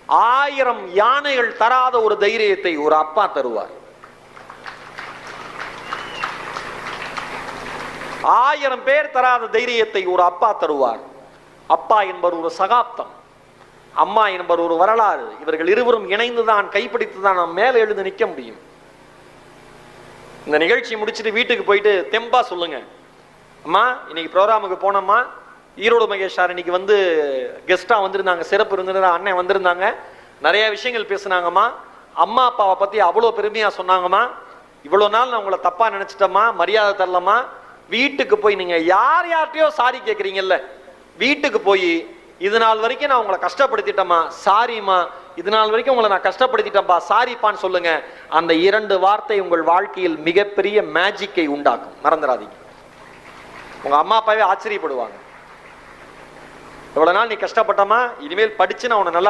1000 யானைகள் தராத ஒரு தைரியத்தை ஒரு அப்பா தருவார். 1000 பேர் தராத தைரியத்தை ஒரு அப்பா தருவார். அப்பா என்பவர் ஒரு சகாப்தம், அம்மா என்பவர் ஒரு வரலாறு. இவர்கள் இருவரும் இணைந்துதான், கைப்பிடித்துதான் நாம் மேலே எழுந்து நிற்க முடியும். இந்த நிகழ்ச்சி முடிச்சுட்டு வீட்டுக்கு போயிட்டு தெம்பா சொல்லுங்க, அம்மா இன்னைக்கு ப்ரோக்ராமுக்கு போனோம்மா, ஈரோடு மகேஷ் சார் இன்னைக்கு வந்து கெஸ்டா வந்திருந்தாங்க, சிறப்பு விருந்தினர் அண்ணன் வந்திருந்தாங்க, நிறைய விஷயங்கள் பேசுனாங்கம்மா, அம்மா அப்பாவை பத்தி அவ்வளோ பெருமையா சொன்னாங்கம்மா, இவ்வளோ நாள் நான் உங்களை தப்பா நினைச்சிட்டம்மா, மரியாதை தரலம்மா. வீட்டுக்கு போய் நீங்க யார் யார்கிட்டயோ சாரி கேட்குறீங்கல்ல, வீட்டுக்கு போய் இது நாள் வரைக்கும் நான் உங்களை கஷ்டப்படுத்திட்டேம்மா, சாரிம்மா, இது நாள் வரைக்கும் உங்களை நான் கஷ்டப்படுத்திட்டேன்பா, சாரிப்பான்னு சொல்லுங்க. அந்த 2 வார்த்தை உங்கள் வாழ்க்கையில் மிகப்பெரிய மேஜிக்கை உண்டாக்கும். மறந்துடாதீங்க. உங்க அம்மா அப்பாவே ஆச்சரியப்படுவாங்க, இவ்வளவு நாள் நீ கஷ்டப்பட்டமா, இனிமேல் படிச்சு நான் உன்னை நல்லா